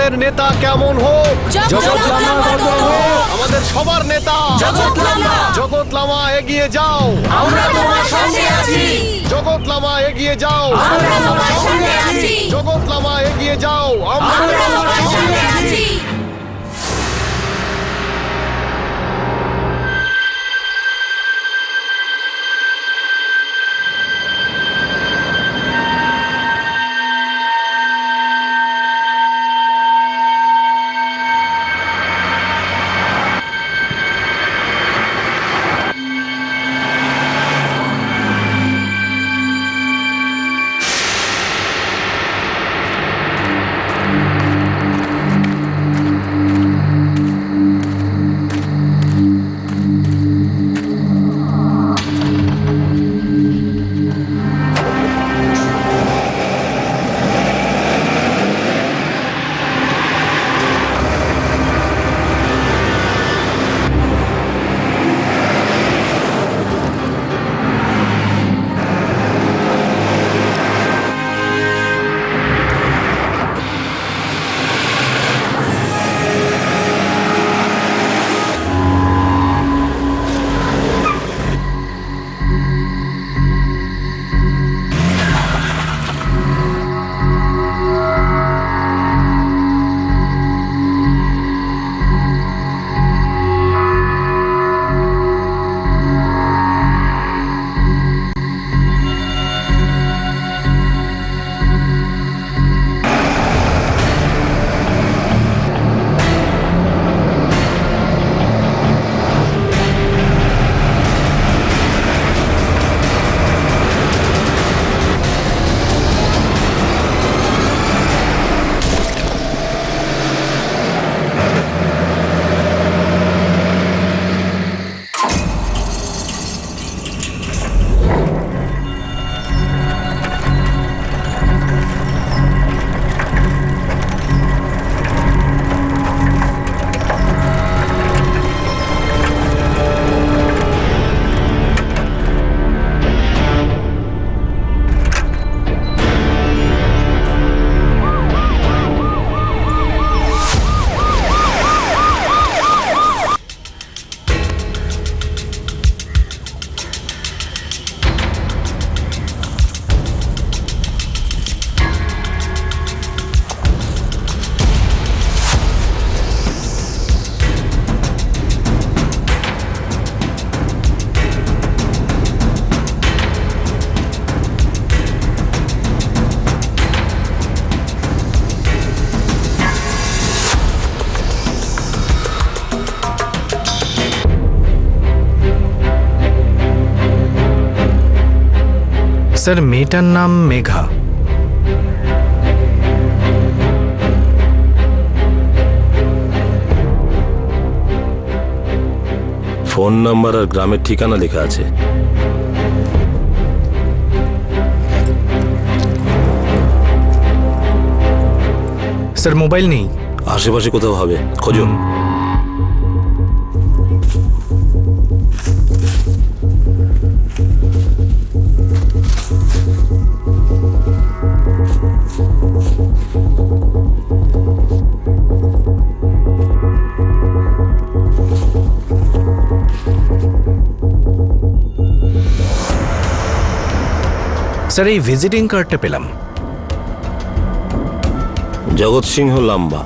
আমাদের নেতা কেমন হোক, আমাদের সবার নেতা জগৎ লামা, এগিয়ে যাও, আমরা তোমার সঙ্গে আছি। জগৎ লামা এগিয়ে যাও, আমরা তোমার সঙ্গে আছি। জগৎ লামা এগিয়ে যাও, আমরা তোমার সঙ্গে আছি। স্যার, মেয়েটার নাম মেঘা। ফোন নাম্বার আর গ্রামের ঠিকানা লেখা আছে। স্যার, মোবাইল নেই। আশেপাশে কোথাও হবে, খোঁজো। স্যার, এই ভিজিটিং কার্ডটা পেলাম। জগৎ সিংহ লাম্বা।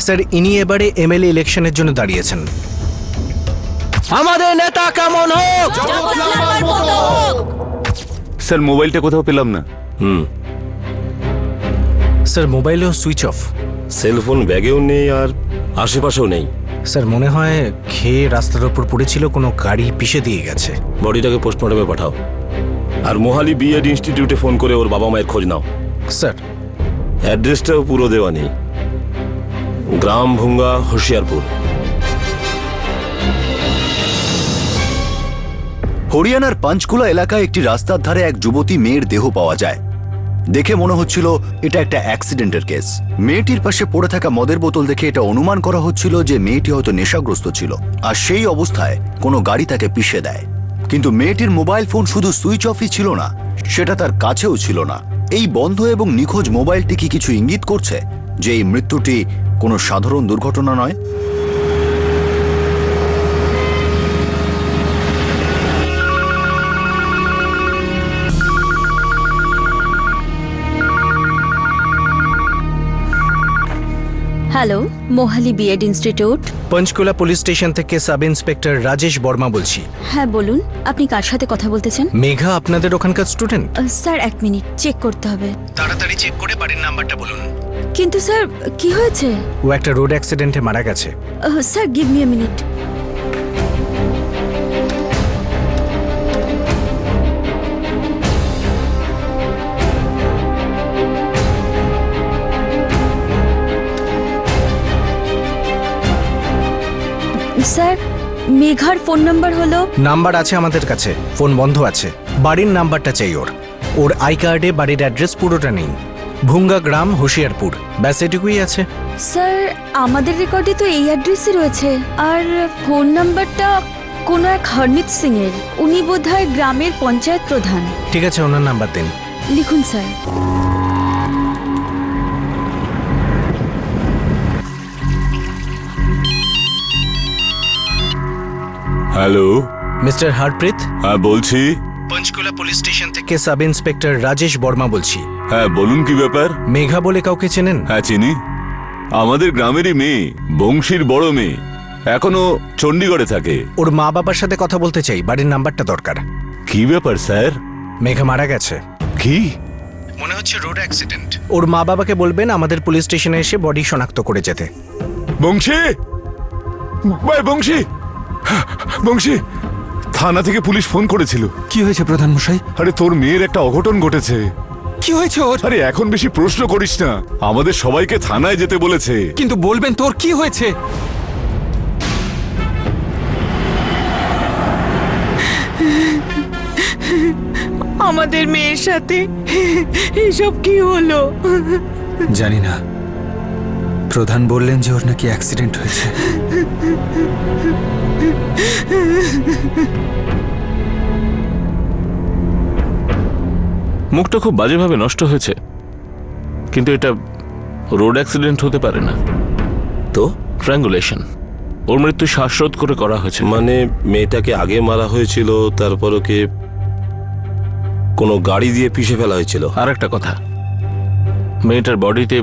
স্যার, ইনি এবারে এমএলএ ইলেকশনের জন্য দাঁড়িয়েছেন। আমাদের নেতা কেমন হোক, স্যার, মোবাইলটা কোথাও পেলাম না। স্যার, মোবাইলও সুইচ অফ। সেলফোন ব্যাগেও নেই আর আশেপাশেও নেই। স্যার, মনে হয় খেয়ে রাস্তার ওপর পড়েছিল, কোনো গাড়ি পিষে দিয়ে গেছে। বডিটাকে পোস্টমর্টমে পাঠাও। আর মোহালি বিএড ইনস্টিটিউটে ফোন করে ওর বাবা মায়ের খোঁজ নাও। স্যার, অ্যাড্রেসটাও পুরো দেওয়া নেই। গ্রাম ভুঙ্গা, হোশিয়ারপুর। হরিয়ানার পাঞ্চকুলা এলাকায় একটি রাস্তার ধারে এক যুবতী মেয়ের দেহ পাওয়া যায়। দেখে মনে হচ্ছিল এটা একটা অ্যাক্সিডেন্টের কেস। মেয়েটির পাশে পড়ে থাকা মদের বোতল দেখে এটা অনুমান করা হচ্ছিল যে মেয়েটি হয়তো নেশাগ্রস্ত ছিল, আর সেই অবস্থায় কোনো গাড়ি তাকে পিষে দেয়। কিন্তু মেয়েটির মোবাইল ফোন শুধু সুইচ অফই ছিল না, সেটা তার কাছেও ছিল না। এই বন্ধ এবং নিখোঁজ মোবাইলটি কি কিছু ইঙ্গিত করছে? যে এই মৃত্যুটি কোনো সাধারণ দুর্ঘটনা নয়? Hello, Mohali BEd institute. Panchkula police station থেকে সাব ইন্সপেক্টর রাজেশ বর্মা বলছি। হ্যাঁ বলুন, আপনি কার সাথে কথা বলতেছেন? মেঘা আপনাদের ওখানকার স্টুডেন্ট? স্যার 1 মিনিট, চেক করতে হবে। তাড়াতাড়ি চেক করে বাড়ির নাম্বারটা বলুন। কিন্তু স্যার, কি হয়েছে? ও একটা রোড অ্যাক্সিডেন্টে মারা গেছে। Sir give me a minute. Sir, মেঘার ফোন নাম্বার হলো? নাম্বার আছে আমাদের কাছে, ফোন বন্ধ আছে। বাড়ির নাম্বারটা চাই ওর। ওর আই কার্ডে বাড়ির অ্যাড্রেস পুরোটা নেই। ভুঙ্গা গ্রাম, হোশিয়ারপুর, ব্যাস এটুকুই আছে। স্যার, আমাদের রেকর্ডে তো এই অ্যাড্রেসই রয়েছে। আর ফোন নাম্বারটা কোনো এক হরমিত সিং এর। উনি বোধহয় গ্রামের পঞ্চায়েত প্রধান। ঠিক আছে, ওনার নাম্বার দিন। লিখুন স্যার। Hello, mister Harpreet? হ্যাঁ বলছি। পঞ্চকুলা পুলিশ স্টেশন থেকে সাব ইন্সপেক্টর রাজেশ বর্মা বলছি। হ্যাঁ বলুন, কি ব্যাপার? মেঘা বলে কাউকে চেনেন? হ্যাঁ চিনি, আমাদের গ্রামেরই মেয়ে, বংশীর বড় মেয়ে, এখনো চণ্ডীগড়ে থাকে। ওর মা বাবার সাথে কথা বলতে চাই, বাড়ির নাম্বারটা দরকার। কি ব্যাপার স্যার? মেঘা মারা গেছে। কি? মনে হচ্ছে রোড অ্যাক্সিডেন্ট। ওর মা বাবাকে বলবেন আমাদের পুলিশ স্টেশনে এসে বডি শনাক্ত করে যেতে। বংশী, ভাই বংশী, বংশী, থানা থেকে পুলিশ ফোন করেছিল। কি হয়েছে প্রধান মশাই? আরে তোর মেয়ের একটা অঘটন ঘটেছে। কি হয়েছে ওর? আরে এখন বেশি প্রশ্ন করিস না, আমাদের সবাইকে থানায় যেতে বলেছে। কিন্তু বলবেন তোর কি হয়েছে? আমাদের মেয়ের সাথে এসব কি হলো? জানি না, প্রধান বললেন যে ওর নাকি অ্যাক্সিডেন্ট হয়েছে। মুখটা খুব বাজেভাবে নষ্ট হয়েছে, কিন্তু এটা রোড অ্যাক্সিডেন্ট হতে পারে না তো। স্ট্র্যাঙ্গুলেশন। ওর মৃত্যু শ্বাসরোধ করে করা হয়েছে। মানে মেয়েটাকে আগে মারা হয়েছিল, তারপর ওকে কোনো গাড়ি দিয়ে পিষে ফেলা হয়েছিল। আর একটা কথা, মেয়েটার বডিতে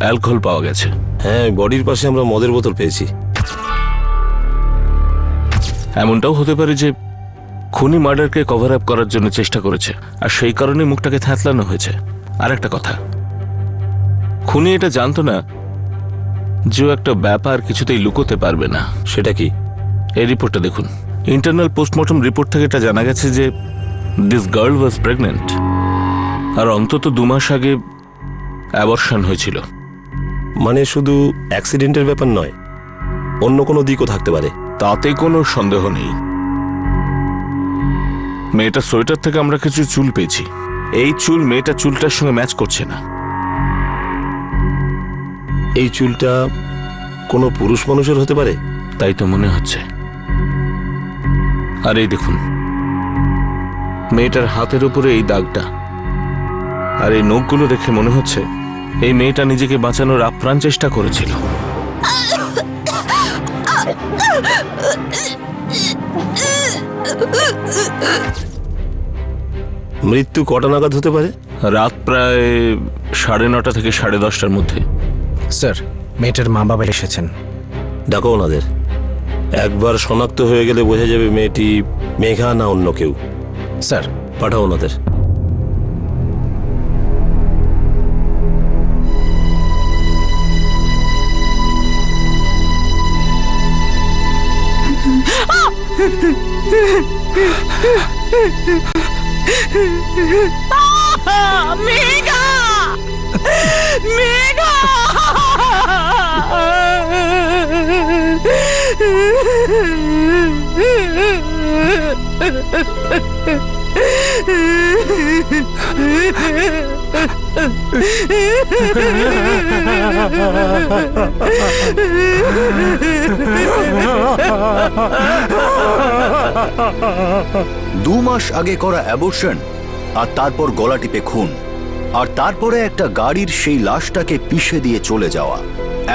অ্যালকোহল পাওয়া গেছে। হ্যাঁ, বডির পাশে আমরা মদের বোতল পেয়েছি। এমনটাও হতে পারে যে খুনি মার্ডারকে কভার আপ করার জন্য চেষ্টা করেছে, আর সেই কারণে মুখটাকে থ্যাতলানো হয়েছে। আর একটা কথা, খুনি এটা জানতো না যে একটা ব্যাপার কিছুতেই লুকোতে পারবে না। সেটা কি? এই রিপোর্টটা দেখুন। ইন্টারনাল পোস্টমর্টম রিপোর্ট থেকে এটা জানা গেছে যে দিস গার্ল ওয়াজ প্রেগনেন্ট, আর অন্তত 2 মাস আগে অ্যাবর্শন হয়েছিল। মানে শুধু অ্যাক্সিডেন্টের ব্যাপার নয়, অন্য কোনো দিকও থাকতে পারে, তাতে কোনো সন্দেহ নেই। মেয়েটার সোয়েটার থেকে আমরা কিছু চুল পেয়েছি। এই চুল মেয়েটার চুলটার সঙ্গে ম্যাচ করছে না। এই চুলটা কোনো পুরুষ মানুষের হতে পারে, তাই তো মনে হচ্ছে। আর এই দেখুন, মেয়েটার হাতের উপরে এই দাগটা, আর এই নখগুলো দেখে মনে হচ্ছে এই মেয়েটা নিজেকে বাঁচানোর আপ্রাণ চেষ্টা করেছিল। মৃত্যু কটা নাগাদ হতে পারে? রাত প্রায় 9:30 থেকে 10:30টার মধ্যে। স্যার, মেয়েটার মা বাবা এসেছেন। ডাকো ওনাদের। একবার শনাক্ত হয়ে গেলে বোঝা যাবে মেয়েটি মেঘা না অন্য কেউ। স্যার, পাঠাও ওনাদের। মেঘা! মেঘা! দু মাস আগে করা অ্যাবর্শন আর তারপর গলা টিপে খুন, আর তারপরে একটা গাড়ির সেই লাশটাকে পিষে দিয়ে চলে যাওয়া,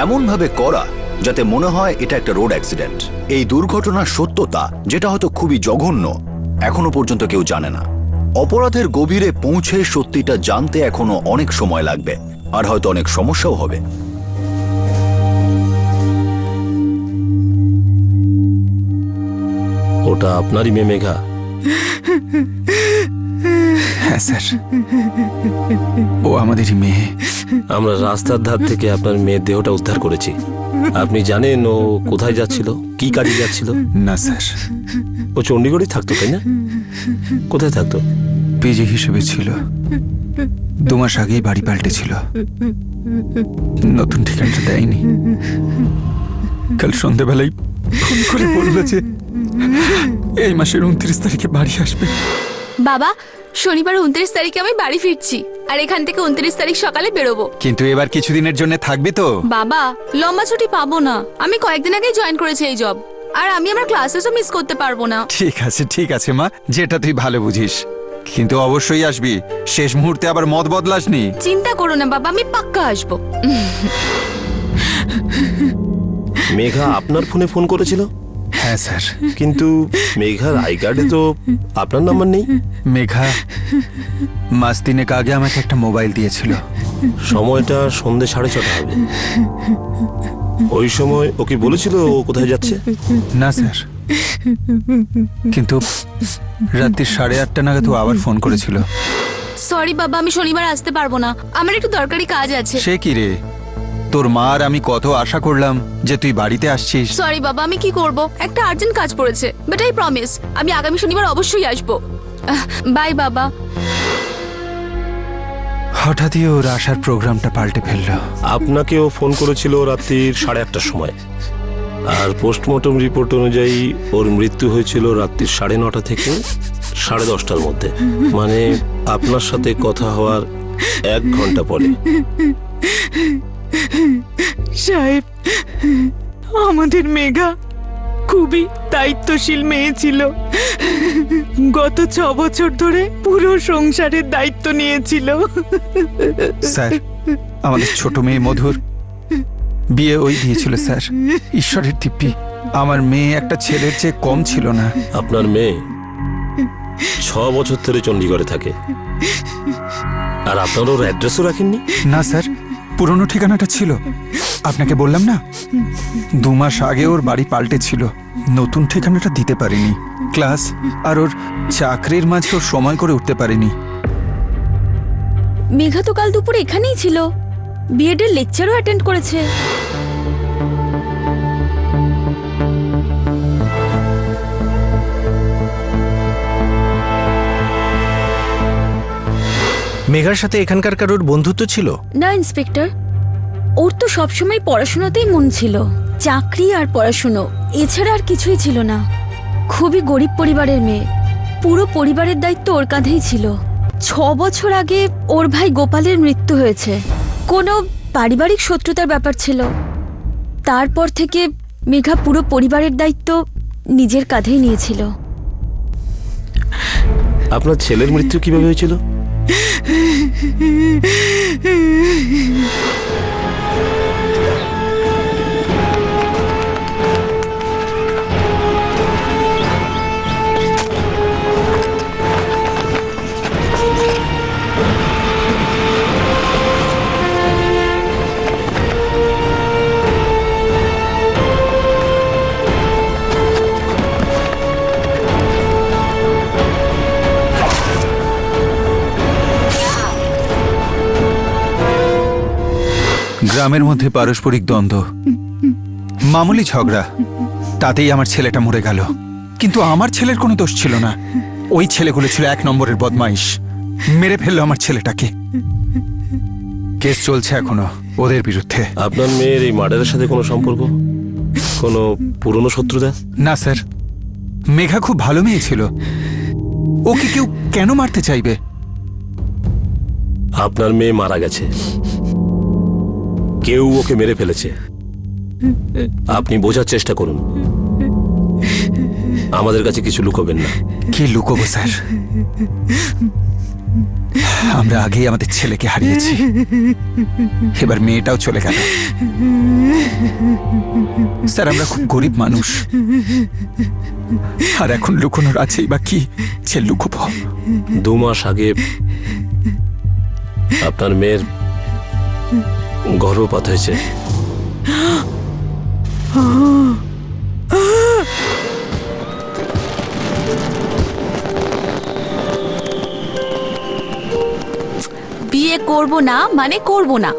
এমন ভাবে করা যাতে মনে হয় এটা একটা রোড অ্যাক্সিডেন্ট। এই দুর্ঘটনার সত্যতা, যেটা হয়তো খুবই জঘন্য, এখনো পর্যন্ত কেউ জানে না। অপরাধের গভীরে পৌঁছে সত্যিটা জানতে এখনো অনেক সময় লাগবে, আর হয়তো অনেক সমস্যাও হবে। ওটা আপনারই মেয়ে মেঘা? হ্যাঁ স্যার, ও আমাদেরই মেয়ে। আমরা রাস্তার ধার থেকে আপনার মেয়ের দেহটা উদ্ধার করেছি। আপনি জানেন ও কোথায় যাচ্ছিল, কি কাজে যাচ্ছিল? না স্যার। ও চণ্ডীগড়েই থাকতো, তাই না? কোথায় থাকতো? পিজি হিসেবে ছিল। 2 মাস আগেই বাড়ি পাল্টেছিল, নতুন ঠিকানাটা দেয়নি। কাল সন্ধ্যেবেলায় ফোন করে বলল যে এই মাসের 29 তারিখে বাড়ি আসবে। বাবা, শনিবার 29 তারিখে আমি বাড়ি ফিরছি, আর এখান থেকে 29 তারিখ সকালে বেরোবো। কিন্তু এবার কিছুদিনের জন্য থাকবে তো? বাবা, লম্বা ছুটি পাবো না। আমি কয়েকদিন আগেই জয়েন করেছি এই জব, আর আমি আমার ক্লাসেসও মিস করতে পারবো না। ঠিক আছে মা, যেটা তুই ভালো বুঝিস, কিন্তু অবশ্যই আসবি। শেষ মুহূর্তে আবার মত বদলাসনি। চিন্তা করো না বাবা, আমি পাক্কা আসবো। মেঘা আপনার ফোনে ফোন করেছিল? হ্যাঁ স্যার। কিন্তু মেঘার আই কার্ডে তো আপনার নাম্বার নেই। মেঘা মাস 3 আগে আমাকে একটা মোবাইল দিয়েছিল। সময়টা সন্ধ্যে 6:30 হবে। ওই সময় ও কি বলেছিল ও কোথায় যাচ্ছে? না স্যার, কিন্তু রাত্রি 8:30 নাগাদ ও আবার ফোন করেছিল। সরি বাবা, আমি শনিবার আসতে পারবো না, আমার একটু দরকারি কাজ আছে। সে কি রে, তোর মা আর আমি কত আশা করলাম যে তুই বাড়িতে আসছিস। সরি বাবা, আমি কি করব, একটা আর্জেন্ট কাজ পড়েছে, বাট আই প্রমিস আমি আগামী শনিবার অবশ্যই আসবো। বাই বাবা। হঠাৎই ওর আসার প্রোগ্রামটা পাল্টে ফেললো। আপনাকেও ফোন করেছিল রাত্রির 8:30টার সময়, আর পোস্টমর্টম রিপোর্ট অনুযায়ী ওর মৃত্যু হয়েছিল রাত্রির 9:30 থেকে 10:30টার মধ্যে, মানে আপনার সাথে কথা হওয়ার 1 ঘন্টা পরে। সাহেব, আমাদের মেঘা খুবই দায়িত্বশীল মেয়ে ছিল। গত 6 বছর ধরে পুরো সংসারের দায়িত্ব নিয়েছিল। স্যার, আমাদের ছোট মেয়ে মধুর বিয়ে ওই দিয়েছিল স্যার। ঈশ্বরের দিব্যি, আমার মেয়ে একটা ছেলের চেয়ে কম ছিল না। আপনার মেয়ে 6 বছর ধরে চণ্ডীগড়ে থাকে, আর আপনার ওর অ্যাড্রেসও রাখেননি? না স্যার, পুরনো ঠিকানাটা ছিল। আপনাকে বললাম না, 2 মাস আগে ওর বাড়ি পাল্টে ছিল, নতুন ঠিকানাটা দিতে পারিনি। ক্লাস আর ওর চাকরির মাঝে ওর সময় করে উঠতে পারিনি। মেঘা তো কাল দুপুরে এখানেই ছিল, বিএড এর লেকচারও অ্যাটেন্ড করেছে। মেঘার সাথে এখানকার কারোর বন্ধুত্ব ছিল? না ইন্সপেক্টর, ওর তো সবসময় পড়াশোনাতেই মন ছিল, চাকরি আর পড়াশুনো, এছাড়া আর কিছুই ছিল না। খুবই গরিব পরিবারের মেয়ে, পুরো পরিবারের দায়িত্ব ওর কাঁধেই ছিল। 6 বছর আগে ওর ভাই গোপালের মৃত্যু হয়েছে, কোনো পারিবারিক শত্রুতার ব্যাপার ছিল। তারপর থেকে মেঘা পুরো পরিবারের দায়িত্ব নিজের কাঁধেই নিয়েছিল। আপনার ছেলের মৃত্যু কিভাবে হয়েছিল? গ্রামের মধ্যে পারস্পরিক দ্বন্দ্ব, মামুলি ঝগড়া, তাতেই আমার ছেলেটা মরে গেল। কিন্তু আমার ছেলের কোনো দোষ ছিল না। ওই ছেলেগুলো ছিল 1 নম্বরের বদমাইশ, মেরে ফেললো আমার ছেলেটাকে। কেস চলছে এখনো ওদের বিরুদ্ধে। আপনার মেয়ের এই মার্ডারের সাথে কোনো সম্পর্ক, কোনো পুরনো শত্রুতা? না স্যার, মেঘা খুব ভালো মেয়ে ছিল, ওকে কেউ কেন মারতে চাইবে? আপনার মেয়ে মারা গেছে, কেউ ওকে মেরে ফেলেছে। আপনি বোঝার চেষ্টা করুন, আমাদের কাছে কিছু লুকোবেন না। কি লুকোবো স্যার? আমরা আগেই আমাদের ছেলেকে হারিয়েছি, এবার মেয়েটাও চলে গেল। স্যার, আমরা খুব গরিব মানুষ, আর এখন লুকোনোর আছেই বা কি যে লুকোবো। 2 মাস আগে আপনার মেয়ের গর্ভপাত হয়েছে। বিয়ে করব না মানে করব না।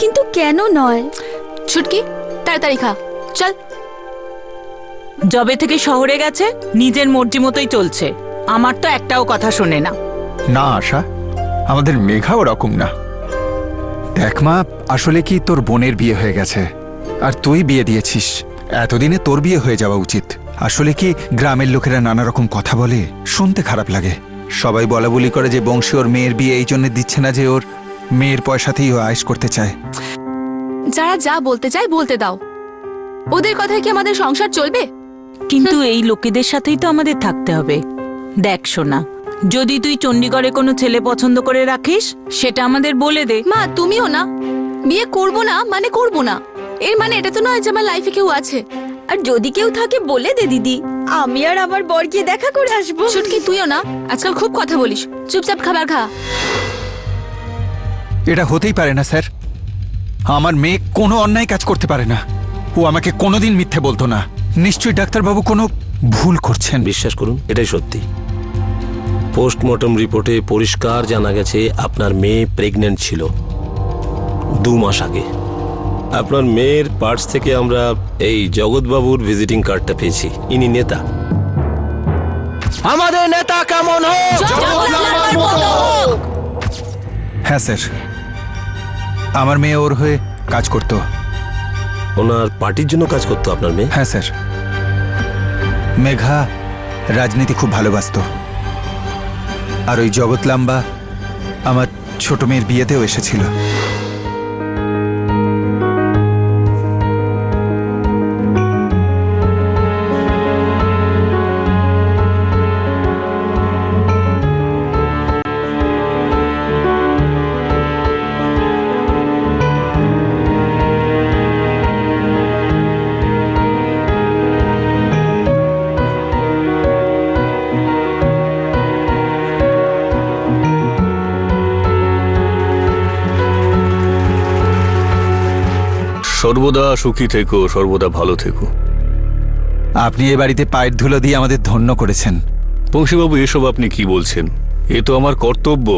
কিন্তু কেন নয়? ছুটকি, তাড়াতাড়ি খা, চল। যবে থেকে শহরে গেছে নিজের মর্জি মতোই চলছে, আমার তো একটাও কথা শোনে না। না আশা, আমাদের মেঘা ওরকম না। দেখ মা, আসলে কি তোর বোনের বিয়ে হয়ে গেছে আর তুই বিয়ে দিয়েছিস, এতদিনে তোর বিয়ে হয়ে যাওয়া উচিত। আসলে কি গ্রামের লোকেরা নানা রকম কথা বলে, শুনতে খারাপ লাগে। সবাই বলা বলি করে যে বংশী ওর মেয়ের বিয়ে এই জন্য দিচ্ছে না যে ওর মেয়ের পয়সাতেই ও আয়েশ করতে চায়। যারা যা বলতে চায় বলতে দাও, ওদের কথায় কি আমাদের সংসার চলবে? কিন্তু এই লোকেদের সাথেই তো আমাদের থাকতে হবে। দেখ সোনা, যদি তুই চণ্ডীগড়ে কোনো ছেলে পছন্দ করে রাখিস সেটা আমাদের বলে দে। মা, তুমিও না, বিয়ে করব না মানে করব না, এর মানে এটা তো নয় যে আমার লাইফে কেউ আছে। আর যদি কেউ থাকে বলে দে দিদি, আমি আর আমার বর গিয়ে দেখা করে আসবো। ছুটকি, তুইও না, আজকাল খুব কথা বলিস, চুপচাপ খাবার খা। এটা হতেই পারে না স্যার, আমার মেয়ে কোনো অন্যায় কাজ করতে পারে না। ও আমাকে কোনোদিন মিথ্যে বলতো না। নিশ্চয়ই ডাক্তারবাবু কোনো ভুল করছেন। বিশ্বাস করুন, এটাই সত্যি। পোস্টমর্টম রিপোর্টে পরিষ্কার জানা গেছে আপনার মেয়ে প্রেগন্যান্ট ছিল 2 মাস আগে। আপনার মেয়ের পার্টস থেকে আমরা এই জগৎবাবুর ভিজিটিং কার্ডটা পেয়েছি। ইনি নেতা। আমাদের নেতা কেমন হোক? হ্যাঁ স্যার, আমার মেয়ে ওর হয়ে কাজ করতো। ওনার পার্টির জন্য কাজ করতো আপনার মেয়ে? হ্যাঁ স্যার, মেঘা রাজনীতি খুব ভালোবাসতো, আর ওই জগৎ লাম্বা আমার ছোট মেয়ের বিয়েতেও এসেছিল। সর্বদা সুখী থেকো, সর্বদা ভালো থেকো। আপনি এ বাড়িতে পায়ের ধুলো দিয়ে আমাদের ধন্য করেছেন। বংশীবাবু, এসব আপনি কি বলছেন? এ তো আমার কর্তব্য।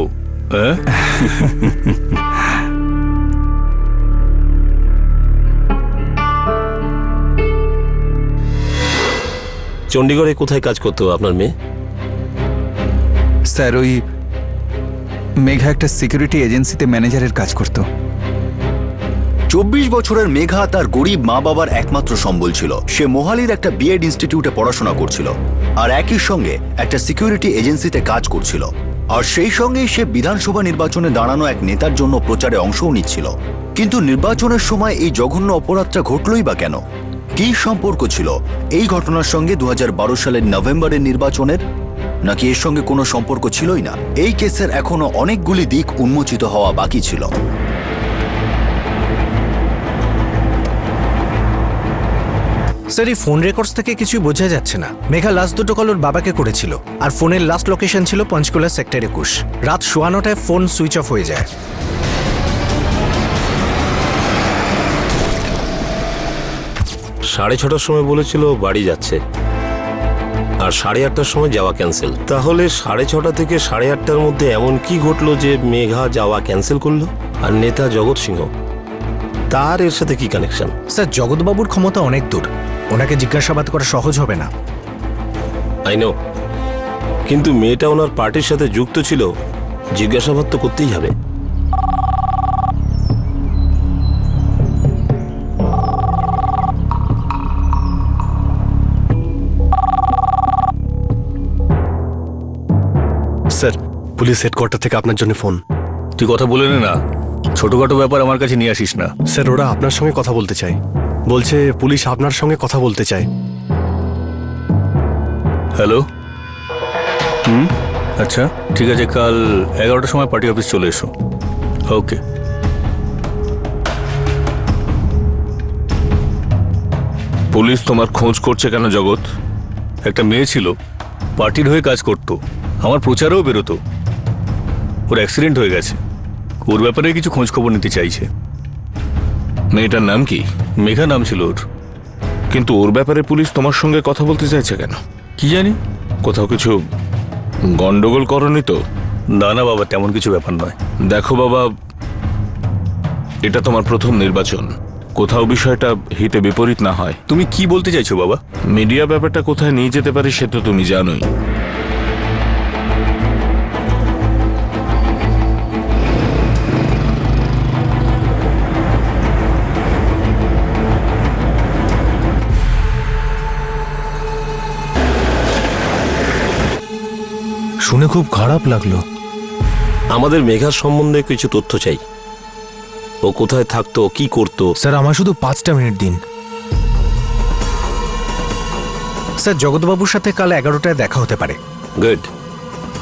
চণ্ডীগড়ে কোথায় কাজ করতো আপনার মেয়ে? স্যার, ওই মেঘা একটা সিকিউরিটি এজেন্সিতে ম্যানেজারের কাজ করত। 24 বছরের মেঘা তার গরিব মা বাবার একমাত্র সম্বল ছিল। সে মোহালির একটা বিএড ইনস্টিটিউটে পড়াশোনা করছিল, আর একই সঙ্গে একটা সিকিউরিটি এজেন্সিতে কাজ করছিল। আর সেই সঙ্গেই সে বিধানসভা নির্বাচনে দাঁড়ানো এক নেতার জন্য প্রচারে অংশও নিচ্ছিল। কিন্তু নির্বাচনের সময় এই জঘন্য অপরাধটা ঘটলই বা কেন? কি সম্পর্ক ছিল এই ঘটনার সঙ্গে 2012 সালের নভেম্বরের নির্বাচনের? নাকি এর সঙ্গে কোনো সম্পর্ক ছিলই না? এই কেসের এখনো অনেকগুলি দিক উন্মোচিত হওয়া বাকি ছিল। স্যার, এই ফোন রেকর্ডস থেকে কিছুই বোঝা যাচ্ছে না। মেঘা লাস্ট 2টো কল ওর বাবাকে করেছিল, আর ফোনের লাস্ট লোকেশন ছিল পঞ্চকুলা সেক্টর 21। রাত 9:15টায় ফোন সুইচ অফ হয়ে যায়। 6:30টার সময় বলেছিল বাড়ি যাচ্ছে, আর 8:30টার সময় যাওয়া ক্যান্সেল। তাহলে 6:30 থেকে 8:30টার মধ্যে এমন কি ঘটলো যে মেঘা যাওয়া ক্যান্সেল করলো? আর নেতা জগৎ সিংহ, তার এর সাথে কি কানেকশন? স্যার, জগৎবাবুর ক্ষমতা অনেক দূর, ওনাকে জিজ্ঞাসাবাদ করা সহজ হবে না। আই নো, কিন্তু মেয়েটা ওনার পার্টির সাথে যুক্ত ছিল, জিজ্ঞাসাবাদ তো করতেই হবে। স্যার, পুলিশ হেডকোয়ার্টার থেকে আপনার জন্য ফোন। তুই কথা বলে নে না, ছোটখাটো ব্যাপার আমার কাছে নিয়ে আসিস না। স্যার, ওরা আপনার সঙ্গে কথা বলতে চায়। বলছে পুলিশ আপনার সঙ্গে কথা বলতে চায়। হ্যালো? আচ্ছা ঠিক আছে, কাল 11টার সময় পার্টি অফিস চলে এসো। ওকে। পুলিশ তোমার খোঁজ করছে কেন জগৎ? একটা মেয়ে ছিল, পার্টির হয়ে কাজ করতো, আমার প্রচারেও বেরোতো। ওর অ্যাক্সিডেন্ট হয়ে গেছে, ওর ব্যাপারে কিছু খোঁজ খবর নিতে চাইছে। মেয়েটার নাম কি? মেঘা নাম ছিল ওর। কিন্তু ওর ব্যাপারে পুলিশ তোমার সঙ্গে কথা বলতে চাইছে কেন? কি জানি, কোথাও কিছু গন্ডগোল করনি তো? না না বাবা, তেমন কিছু ব্যাপার নয়। দেখো বাবা, এটা তোমার প্রথম নির্বাচন, কোথাও বিষয়টা হিতে বিপরীত না হয়। তুমি কি বলতে চাইছো বাবা? মিডিয়া ব্যাপারটা কোথায় নিয়ে যেতে পারে সে তো তুমি জানোই। শুনে খুব খারাপ লাগলো। আমাদের মেঘার সম্বন্ধে কিছু তথ্য চাই। ও কোথায় থাকতো, কি করতো? স্যার আমার শুধু 5টা মিনিট দিন। স্যার জগৎবাবুর সাথে কাল 11টায় দেখা হতে পারে। গুড।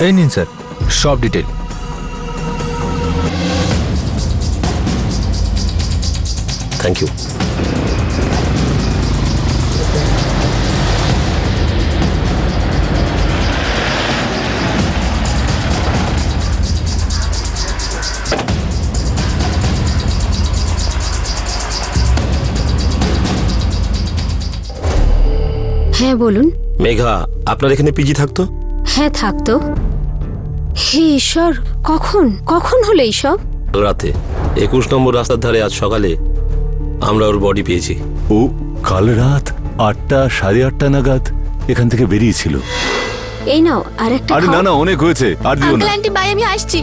এই নিন স্যার সব ডিটেল। Thank you. হ্যাঁ বলুন। মেঘা আপনার এখানে পিজি থাকতো? হ্যাঁ থাকতো। হে ঈশ্বর, কখন কখন হলো এইসব? রাতে 21 নম্বর রাস্তার ধারে আজ সকালে আমরা ওর বডি পেয়েছি। ও কাল রাত 8টা, 8:30 নাগাদ এখান থেকে বেরিয়েছিল। এই নাও আর একটা। আরে না না, অনেক হয়েছে, আর দিও না। আঙ্কেল আন্টি বাই, আমি আসছি।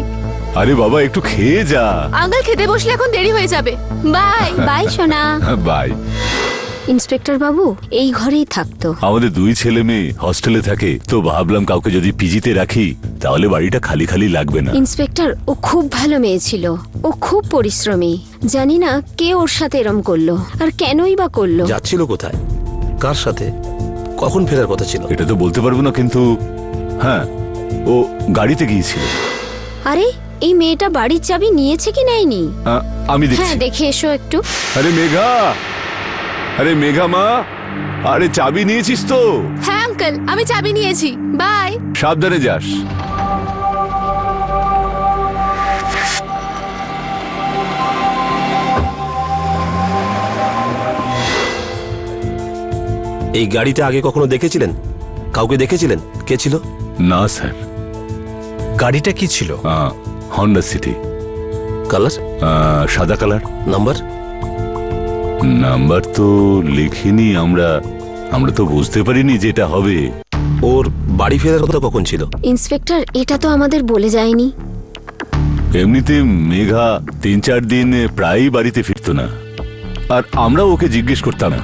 আরে বাবা একটু খেয়ে যা। আঙ্কেল খেতে বসলে এখন দেরি হয়ে যাবে। বাই। বাই সোনা। বাই। ইন্সপেক্টর বাবু এই ঘরেই থাকতো। আমাদের 2 ছেলে মেয়ে হস্টেলে থাকে, তো ভাবলাম কাউকে যদি পিজিতে রাখি তাহলে বাড়িটা খালি খালি লাগবে না। ইন্সপেক্টর ও খুব ভালো মেয়ে ছিল, ও খুব পরিশ্রমী। জানি না কে ওর সাথে এরম করলো, আর কেনই বা করলো। যাচ্ছিল কোথায়, কার সাথে, কখন ফেরার কথা ছিল? এটা তো বলতে পারবো না, কিন্তু হ্যাঁ ও গাড়িতে গিয়েছিল। আরে এই মেয়েটা বাড়ির চাবি নিয়েছে কি নেয়নি? আমি দেখছি। হ্যাঁ দেখে এসো একটু। আরে মেঘা, আরে মেঘা মা, আরে চাবি নিয়েছিস তো? হ্যাঁ আঙ্কেল, আমি চাবি নিয়েছি। বাই। সাবধানে যাস। এই গাড়িটা আগে কখনো দেখেছিলেন? কাউকে দেখেছিলেন? কে ছিল? না স্যার। গাড়িটা কি ছিল? Honda city. কালার? সাদা কালার। নাম্বার? নাম্বার তো লিখিনি আমরা তো বুঝতে পারিনি যে এটা হবে। ওর বাড়ি ফেরার কথা কখন ছিল? ইন্সপেক্টর এটা তো আমাদের বলে যায়নি। এমনিতে মেঘা 3-4 দিন প্রায়ই বাড়িতে ফিরতো না, আর আমরা ওকে জিজ্ঞেস করতাম না।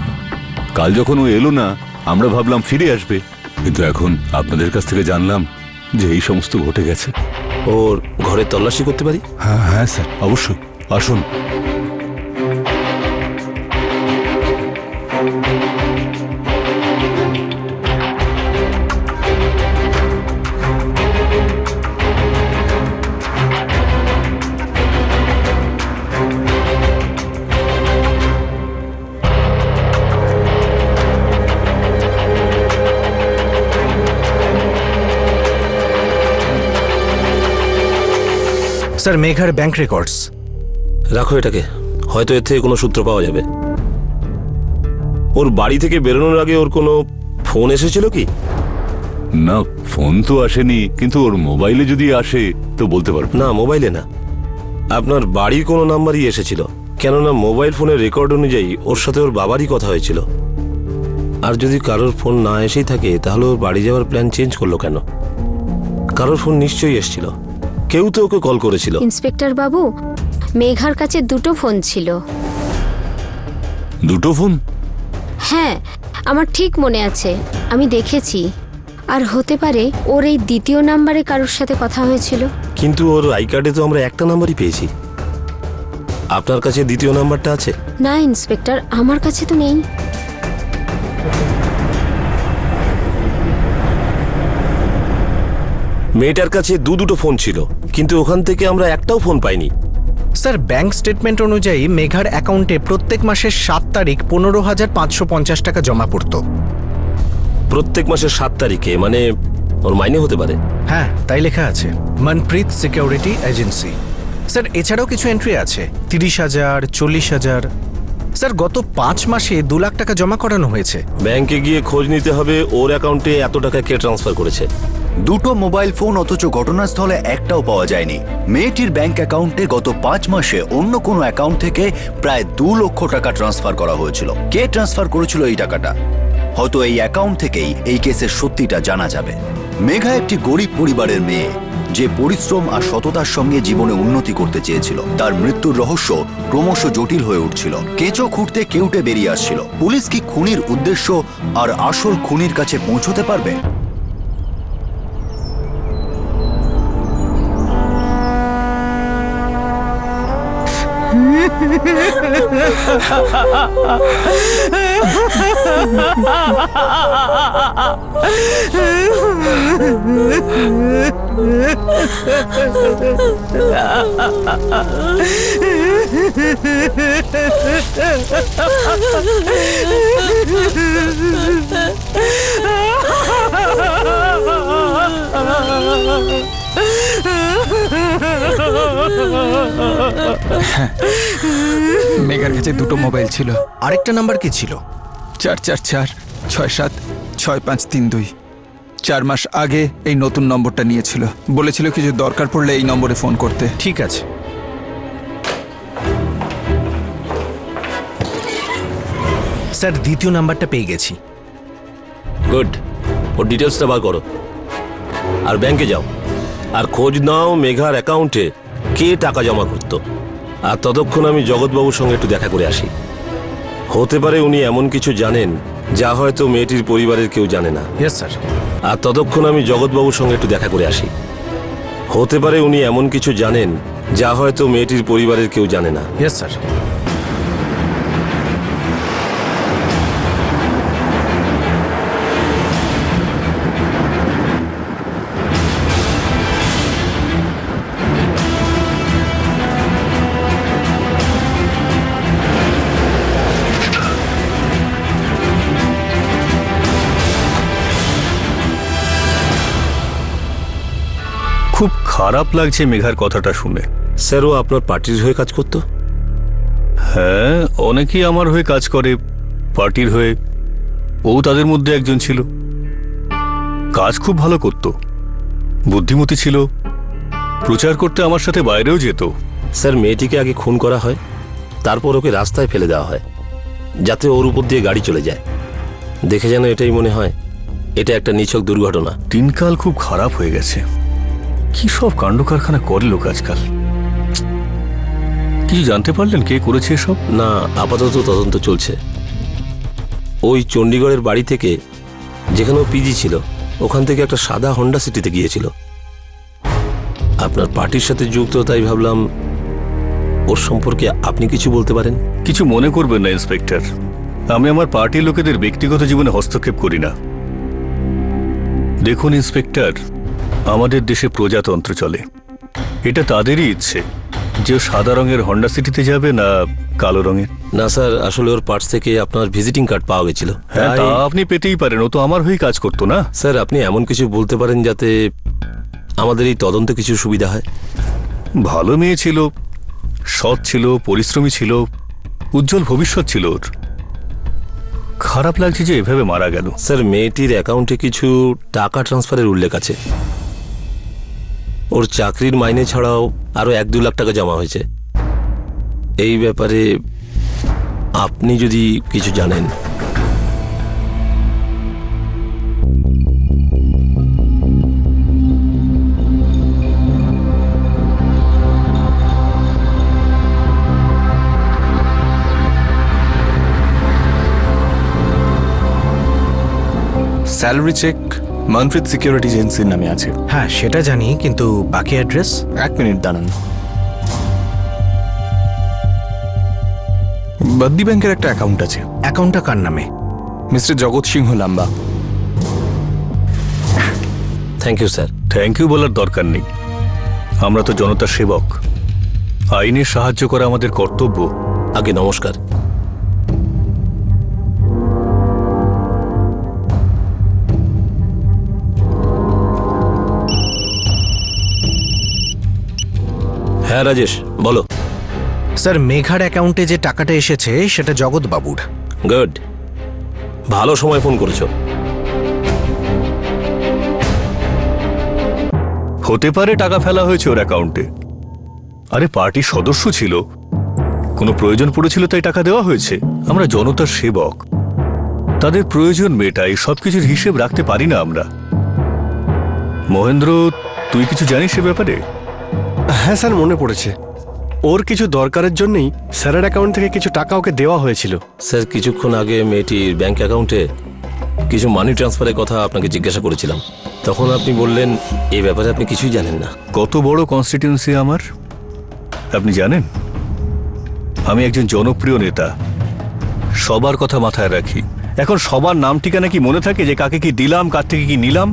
কাল যখন ও এলো না, আমরা ভাবলাম ফিরে আসবে, কিন্তু এখন আপনাদের কাছ থেকে জানলাম যে এই সমস্ত ঘটে গেছে। ওর ঘরে তল্লাশি করতে পারি? হ্যাঁ হ্যাঁ স্যার, অবশ্যই, আসুন। স্যার মেঘার ব্যাংক রেকর্ডস। রাখো এটাকে, হয়তো এর থেকে কোনো সূত্র পাওয়া যাবে। ওর বাড়ি থেকে বেরোনোর আগে ওর কোনো ফোন এসেছিল কি? না, ফোন তো আসেনি, কিন্তু ওর মোবাইলে যদি আসে তো বলতে পারবো। না, মোবাইলে না, আপনার বাড়ির কোনো নাম্বারই এসেছিল। কেননা মোবাইল ফোনের রেকর্ড অনুযায়ী ওর সাথে ওর বাবারই কথা হয়েছিল। আর যদি কারোর ফোন না এসেই থাকে, তাহলে ওর বাড়ি যাওয়ার প্ল্যান চেঞ্জ করলো কেন? কারোর ফোন নিশ্চয়ই এসেছিল, কেউ তো ওকে কল করেছিল। ইন্সপেক্টর বাবু, মেঘার কাছে 2টো ফোন ছিল। 2টো ফোন? হ্যাঁ, আমার ঠিক মনে আছে, আমি দেখেছি। আর হতে পারে ওর এই 2য় নাম্বারে কারোর সাথে কথা হয়েছিল। কিন্তু ওর আই কার্ডে তো আমরা একটা নাম্বারই পেয়েছি। আপনার কাছে 2য় নাম্বারটা আছে? না ইন্সপেক্টর, আমার কাছে তো নেই। মেয়েটার কাছে দুটো ফোন ছিল, কিন্তু ওখান থেকে আমরা একটাও ফোন পাইনি। স্যার, ব্যাংক স্টেটমেন্ট অনুযায়ী মেঘার অ্যাকাউন্টে প্রত্যেক মাসের ৭ তারিখ ১৫,৫৫০ টাকা জমা পড়তো। প্রত্যেক মাসের ৭ তারিখে? মানে ওর মাইনে হতে পারে। হ্যাঁ, তাই লেখা আছে, মনপ্রীত সিকিউরিটি এজেন্সি। স্যার, এছাড়াও কিছু এন্ট্রি আছে, ৩০,০০০, ৪০,০০০। স্যার, গত ৫ মাসে ২ লাখ টাকা জমা করানো হয়েছে। ব্যাংকে গিয়ে খোঁজ নিতে হবে ওর অ্যাকাউন্টে এত টাকা কে ট্রান্সফার করেছে। দুটো মোবাইল ফোন, অথচ ঘটনাস্থলে একটাও পাওয়া যায়নি। মেয়েটির ব্যাংক অ্যাকাউন্টে গত ৫ মাসে অন্য কোনো অ্যাকাউন্ট থেকে প্রায় ২ লক্ষ টাকা ট্রান্সফার করা হয়েছিল। কে ট্রান্সফার করেছিল এই টাকাটা? হয়তো এই অ্যাকাউন্ট থেকেই এই কেসের সত্যিটা জানা যাবে। মেঘা একটি গরিব পরিবারের মেয়ে, যে পরিশ্রম আর সততার সঙ্গে জীবনে উন্নতি করতে চেয়েছিল। তার মৃত্যুর রহস্য ক্রমশ জটিল হয়ে উঠছিল। কেঁচো খুঁড়তে কেউটে বেরিয়ে আসছিল। পুলিশ কি খুনির উদ্দেশ্য আর আসল খুনির কাছে পৌঁছতে পারবে? মেঘার কাছে দুটো মোবাইল ছিল। আরেকটা নাম্বার কি ছিল? 444-676532। 4 মাস আগে এই নতুন নম্বরটা নিয়েছিল। বলেছিল কিছু দরকার পড়লে এই নম্বরে ফোন করতে। ঠিক আছে। স্যার, দ্বিতীয় নাম্বারটা পেয়ে গেছি। গুড, ওর ডিটেলসটা বার করো আর ব্যাংকে যাও আর খোঁজ নাও মেঘার অ্যাকাউন্টে কে টাকা জমা করতো। আর ততক্ষণ আমি জগৎবাবুর সঙ্গে একটু দেখা করে আসি। হতে পারে উনি এমন কিছু জানেন যা হয়তো মেয়েটির পরিবারের কেউ জানে না। Yes sir. আর ততক্ষণ আমি জগৎবাবুর সঙ্গে একটু দেখা করে আসি। হতে পারে উনি এমন কিছু জানেন যা হয়তো মেয়েটির পরিবারের কেউ জানে না। Yes sir. খুব খারাপ লাগছে মেঘার কথাটা শুনে। স্যার, ও আপনার পার্টির হয়ে কাজ করতো? হ্যাঁ, অনেকেই আমার হয়ে কাজ করে, পার্টির হয়ে। ও তাদের মধ্যে একজন ছিল। কাজ খুব ভালো করত, বুদ্ধিমতী ছিল, প্রচার করতে আমার সাথে বাইরেও যেত। স্যার, মেয়েটিকে আগে খুন করা হয়, তারপর ওকে রাস্তায় ফেলে দেওয়া হয় যাতে ওর উপর দিয়ে গাড়ি চলে যায়। দেখে যেন এটাই মনে হয় এটা একটা নিছক দুর্ঘটনা। দিনকাল খুব খারাপ হয়ে গেছে। কি সব কাণ্ড কারখানা করে লোক আজকাল। কিছু জানতে পারলেন কে করেছে এসব? না, আপাতত তদন্ত চলছে। ওই চণ্ডীগড়ের বাড়ি থেকে, যেখানে ও পিজি ছিল, ওখান থেকে একটা সাদা হন্ডা সিটিতে গিয়েছিল। আপনার পার্টির সাথে যুক্ত, তাই ভাবলাম ওর সম্পর্কে আপনি কিছু বলতে পারেন। কিছু মনে করবেন না ইন্সপেক্টর, আমি আমার পার্টির লোকেদের ব্যক্তিগত জীবনে হস্তক্ষেপ করি না। দেখুন ইন্সপেক্টর, আমাদের দেশে প্রজাতন্ত্র চলে। এটা তাদেরই ইচ্ছে যে সাদা রঙের হন্ডা সিটিতে যাবে না কালো রঙের। না স্যার, আসলে ওর পার্টস থেকে আপনার ভিজিটিং কার্ড পাওয়া গেছিল। হ্যাঁ, তা আপনি পেতেই পারেন, ও তো আমার হয়ে কাজ করতো না। স্যার, আপনি এমন কিছু বলতে পারেন যাতে আমাদের এই তদন্তে কিছু সুবিধা হয়। ভালো মেয়ে ছিল, সৎ ছিল, পরিশ্রমী ছিল, উজ্জ্বল ভবিষ্যৎ ছিল ওর। খারাপ লাগছে যে এভাবে মারা গেল। স্যার, মেয়েটির অ্যাকাউন্টে কিছু টাকা ট্রান্সফারের উল্লেখ আছে। ওর চাকরির মাইনে ছাড়াও আরো 1-2 লাখ টাকা জমা হয়েছে। এই ব্যাপারে আপনি যদি কিছু জানেন। স্যালারি চেক মনপ্রীত সিকিউরিটি এজেন্সির নামে আছে। হ্যাঁ, সেটা জানি, কিন্তু বাকি অ্যাড্রেস? 1 মিনিট দাঁড়ান। বদ্দি ব্যাংকের একটা অ্যাকাউন্ট আছে। অ্যাকাউন্টটা কার নামে? Mister Jagat Singh Lamba. Thank you sir. Thank you বলার দরকার নেই, আমরা তো জনতার সেবক, আইনের সাহায্য করা আমাদের কর্তব্য। আগে নমস্কার। হ্যাঁ রাজেশ, বলো। স্যার, মেঘার অ্যাকাউন্টে যে টাকাটা এসেছে সেটা জগৎ বাবুর। গুড, ভালো সময় ফোন করেছো। হতে পারে টাকা ফেলা হয়েছে ওর অ্যাকাউন্টে। আরে পার্টির সদস্য ছিল, কোনো প্রয়োজন পড়েছিল তাই টাকা দেওয়া হয়েছে। আমরা জনতার সেবক, তাদের প্রয়োজন মেটাই, সবকিছুর হিসেব রাখতে পারি না আমরা। মহেন্দ্র, তুই কিছু জানিস সে ব্যাপারে? হ্যাঁ স্যার, মনে পড়েছে। ওর কিছু দরকারের জন্যই স্যারের অ্যাকাউন্ট থেকে কিছু টাকা ওকে দেওয়া হয়েছিল। স্যার, কিছুক্ষণ আগে মেয়েটির ব্যাংক অ্যাকাউন্টে কিছু মানি ট্রান্সফারের কথা আপনাকে জিজ্ঞাসা করেছিলাম, তখন আপনি বললেন এই ব্যাপারে আপনি কিছুই জানেন না। কত বড় কনস্টিটিউয়েন্সি আমার, আপনি জানেন? আমি একজন জনপ্রিয় নেতা, সবার কথা মাথায় রাখি। এখন সবার নাম ঠিকানা কি মনে থাকে যে কাকে কি দিলাম, কার থেকে কি নিলাম?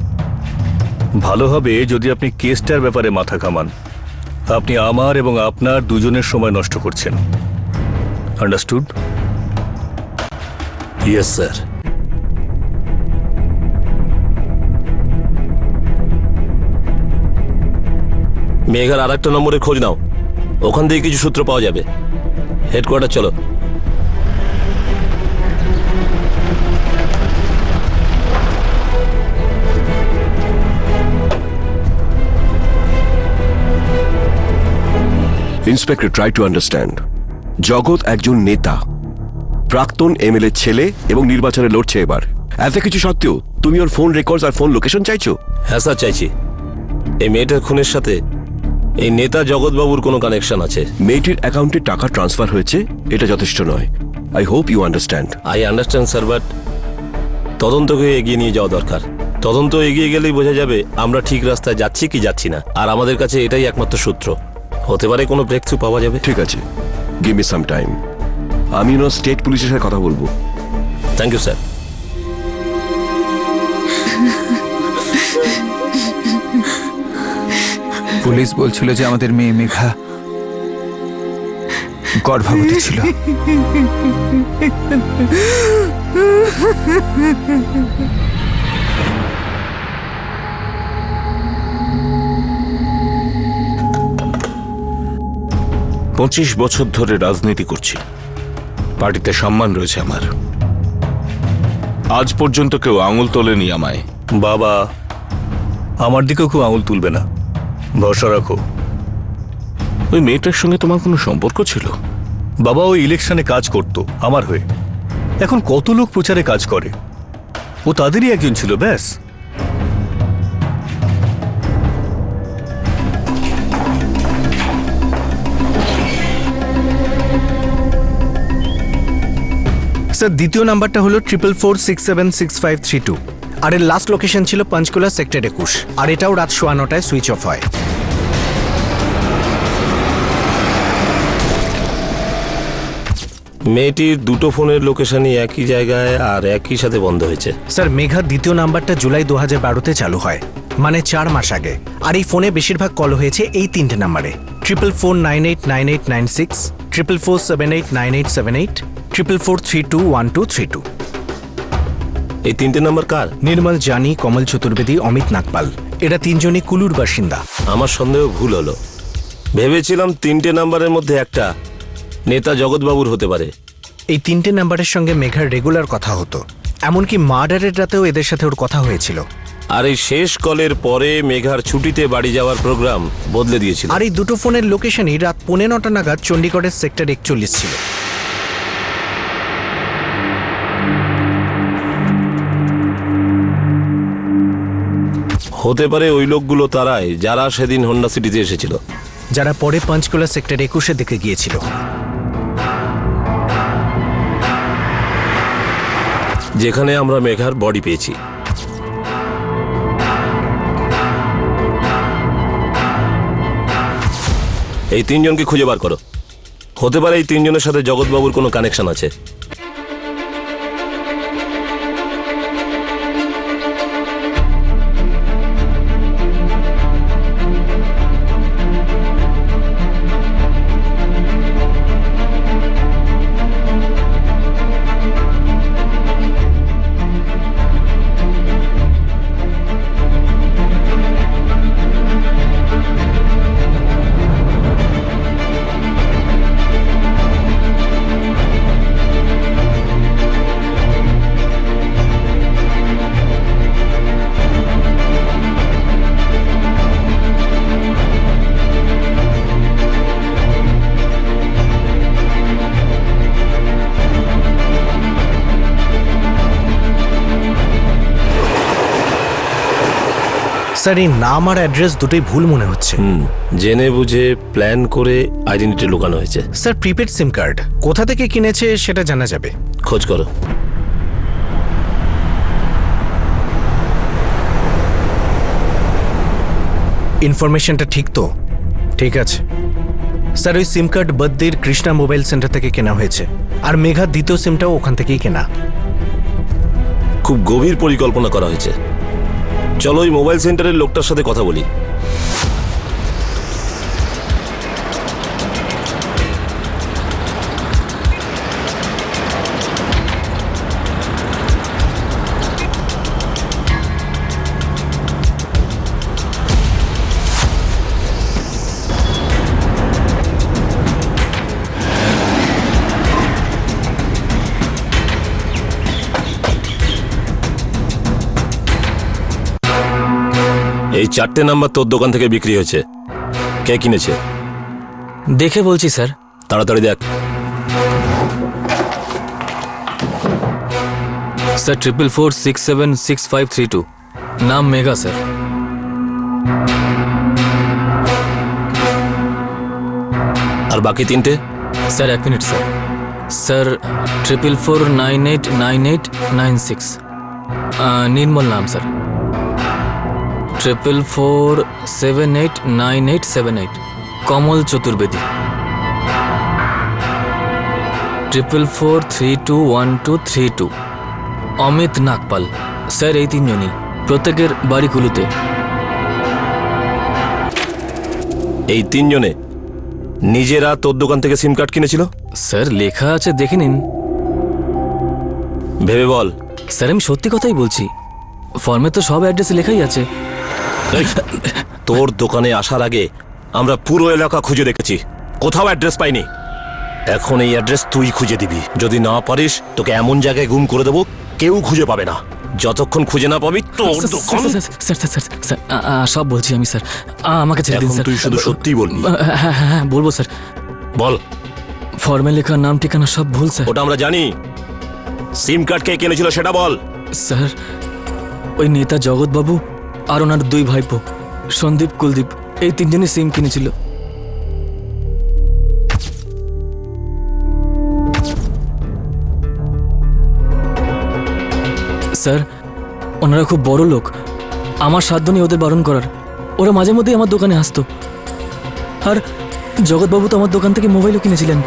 ভালো হবে যদি আপনি কেসটার ব্যাপারে মাথা ঘামান। আপনি আমার এবং আপনার দুজনের সময় নষ্ট করছেন। আন্ডারস্টুড? Yes sir. মেঘার আর একটা নম্বরের খোঁজ নাও, ওখান থেকে কিছু সূত্র পাওয়া যাবে। হেডকোয়ার্টার চলো। Inspector, try to understand. জগৎ একজন নেতা, প্রাক্তন এমএলএ ছেলে এবং নির্বাচনে লড়ছে এবার। এত কিছু সত্ত্বেও তুমি ওর ফোন রেকর্ডস আর ফোন লোকেশন চাইছো? হ্যাঁ স্যার, চাইছি। এই মেয়েটার খুনের সাথে এই নেতা জগৎবাবুর কোনো কানেকশন আছে। মেয়েটির অ্যাকাউন্টে টাকা ট্রান্সফার হয়েছে, এটা যথেষ্ট নয়। I hope you understand. I understand sir, but তদন্তকে এগিয়ে নিয়ে যাওয়া দরকার। তদন্ত এগিয়ে গেলেই বোঝা যাবে আমরা ঠিক রাস্তায় যাচ্ছি কি যাচ্ছি না, আর আমাদের কাছে এটাই একমাত্র সূত্র। হতে পারে কোনো ব্রেক থ্রু পাওয়া যাবে। ঠিক আছে, গিভ মি সাম টাইম। আমি স্টেট পুলিশের সাথে কথা বলবো। Thank you sir. পুলিশ বলছিল যে আমাদের মেয়ে মেঘা গর্ভবতী ছিল। পঁচিশ বছর ধরে রাজনীতি করছি, পার্টিতে সম্মান রয়েছে আমার। আজ পর্যন্ত কেউ আঙুল তোলেনি আমায়। বাবা, আমার দিকেও কেউ আঙুল তুলবে না, ভরসা রাখো। ওই মেয়েটার সঙ্গে তোমার কোনো সম্পর্ক ছিল? বাবা ওই ইলেকশনে কাজ করত আমার হয়ে। এখন কত লোক প্রচারে কাজ করে, ও তাদেরই একজন ছিল, ব্যাস। স্যার, দ্বিতীয় নাম্বারটা হলো 4446765332, আর এর লাস্ট লোকেশন ছিল পঞ্চকুলা সেক্টর 21, আর এটাও রাত 9:15 সুইচ অফ হয়। মেয়েটির দুটো ফোনের লোকেশনই একই জায়গায় আর একই সাথে বন্ধ হয়েছে। স্যার, মেঘার দ্বিতীয় নাম্বারটা জুলাই 2012-তে চালু হয়, মানে 4 মাস আগে। আর এই ফোনে বেশিরভাগ কল হয়েছে এই 3টে নাম্বারে: 44989896, 44789878, 44321232। এই 3টে নাম্বার কার? নির্মল জানি, কমল চতুর্বেদী, অমিত নাগপাল। এরা 3জনই কুলুর বাসিন্দা। আমার সন্দেহ ভুল হলো। ভেবেছিলাম 3টে নাম্বারের মধ্যে একটা নেতা জগৎবাবুর হতে পারে। এই 3টে নাম্বারের সঙ্গে মেঘার রেগুলার কথা হতো, এমনকি মার্ডারের রাতেও এদের সাথে ওর কথা হয়েছিল। আর এই শেষ কলের পরে মেঘার ছুটিতে বাড়ি যাওয়ার প্রোগ্রাম বদলে দিয়েছিল। আর এই দুটো ফোনের লোকেশনই রাত 9:15 নাগাদ চণ্ডীগড়ের সেক্টর 41 ছিল। হতে পারে ওই লোকগুলো তারাই যারা সেদিন হোন্ডা সিটিতে এসেছিল, যারা পরে পঞ্চকুলা সেক্টর 21-এর দিকে গিয়েছিল। যেখানে আমরা মেঘার বডি পেয়েছি। এই 3জনকে খুঁজে বার করো। হতে পারে এই 3জনের সাথে জগৎবাবুর কোনো কানেকশন আছে। স্যার এই নাম আর অ্যাড্রেস দুটোই ভুল মনে হচ্ছে। জেনে বুঝে প্ল্যান করে আইডেন্টিটি লুকানো হয়েছে। স্যার প্রিপেড সিম কার্ড কোথা থেকে কিনেছে সেটা জানা যাবে। খোঁজ করো। ইনফরমেশনটা ঠিক তো? ঠিক আছে স্যার, ওই সিম কার্ড বদ্দির কৃষ্ণা মোবাইল সেন্টার থেকে কেনা হয়েছে, আর মেঘার দ্বিতীয় সিমটাও ওখান থেকেই কেনা। খুব গভীর পরিকল্পনা করা হয়েছে। চলো ওই মোবাইল সেন্টারের লোকটার সাথে কথা বলি। এই 4টে নাম্বার তোর দোকান থেকে বিক্রি হয়েছে। কে কিনেছে? দেখে বলছি স্যার। তাড়াতাড়ি দেখ। স্যার 4446765532, নাম মেঘা স্যার। আর বাকি 3টে? Sir 1 minute sir. স্যার 44489896, নির্মল নাম স্যার। 4447898878, কমল চতুর্বেদী। 44321232, অমিত নাগপাল। স্যার এই 3 জনই, প্রত্যেকের বাড়ি কুলুতে। এই 3 জনে নিজেরা তোর দোকান থেকে সিম কার্ড কিনেছিল? স্যার লেখা আছে, দেখে নিন। ভেবে বল। স্যার আমি সত্যি কথাই বলছি, ফর্মে তো সব অ্যাড্রেস লেখাই আছে। তোর দোকানে আসার আগে আমরা পুরো এলাকা খুঁজে দেখেছি, কোথাও অ্যাড্রেস পাইনি। এখন এই অ্যাড্রেস তুই খুঁজে দিবি। যদি না পারিস তোকে এমন জায়গায় গুম করে দেবো কেউ খুঁজে পাবে না। যতক্ষণ খুঁজে না পাবি তোর দোকান। স্যার সব বলছি আমি স্যার, আমাকে ছেড়ে দিন স্যার। তুই শুধু সত্যিই বলবি? হ্যাঁ বলবো স্যার। বল। ফর্মে লেখা নাম ঠিকানা সব ভুল স্যার। ওটা আমরা জানি। সিম কার্ড কে কিনেছিল সেটা বল। স্যার ওই নেতা জগৎ বাবু আর ওনার 2 ভাইপো সন্দীপ কুলদীপ, এই 3 জনই সিম কিনেছিল। স্যার ওনারা খুব বড় লোক, আমার সাধ্য নেই ওদের বারণ করার। ওরা মাঝে মধ্যেই আমার দোকানে আসতো, আর জগৎবাবু তো আমার দোকান থেকে মোবাইলও কিনেছিলেন।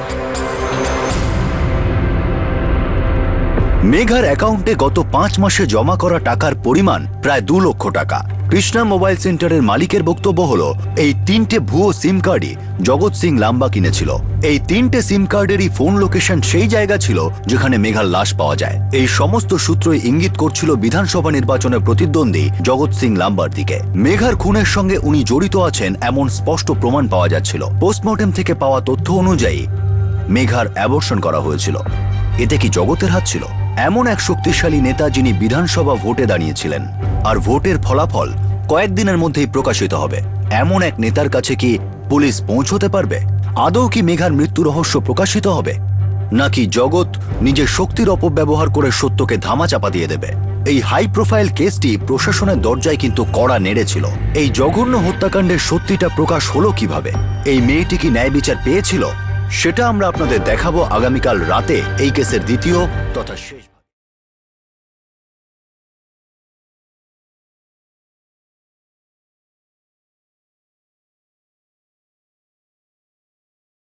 মেঘার অ্যাকাউন্টে গত 5 মাসে জমা করা টাকার পরিমাণ প্রায় 2 লক্ষ টাকা। কৃষ্ণা মোবাইল সেন্টারের মালিকের বক্তব্য হলো এই 3টে ভুয়ো সিম কার্ডই জগৎ সিং লাম্বা কিনেছিল। এই 3টে সিম কার্ডেরই ফোন লোকেশন সেই জায়গা ছিল যেখানে মেঘার লাশ পাওয়া যায়। এই সমস্ত সূত্রই ইঙ্গিত করছিল বিধানসভা নির্বাচনে প্রতিদ্বন্দ্বী জগৎ সিং লাম্বার দিকে। মেঘার খুনের সঙ্গে উনি জড়িত আছেন এমন স্পষ্ট প্রমাণ পাওয়া যাচ্ছিল। পোস্টমর্টেম থেকে পাওয়া তথ্য অনুযায়ী মেঘার অ্যাবর্শন করা হয়েছিল। এতে কি জগতের হাত ছিল? এমন এক শক্তিশালী নেতা যিনি বিধানসভা ভোটে দাঁড়িয়েছিলেন, আর ভোটের ফলাফল কয়েকদিনের মধ্যেই প্রকাশিত হবে। এমন এক নেতার কাছে কি পুলিশ পৌঁছতে পারবে? আদৌ কি মেঘার মৃত্যু রহস্য প্রকাশিত হবে, নাকি জগৎ নিজের শক্তির অপব্যবহার করে সত্যকে ধামাচাপা দিয়ে দেবে? এই হাই প্রোফাইল কেসটি প্রশাসনের দরজায় কিন্তু কড়া নেড়েছিল। এই জঘন্য হত্যাকাণ্ডের সত্যিটা প্রকাশ হলো কিভাবে? এই মেয়েটি কি ন্যায় বিচার পেয়েছিল? সেটা আমরা আপনাদের দেখাবো আগামীকাল রাতে এই কেসের দ্বিতীয় তথা শেষ।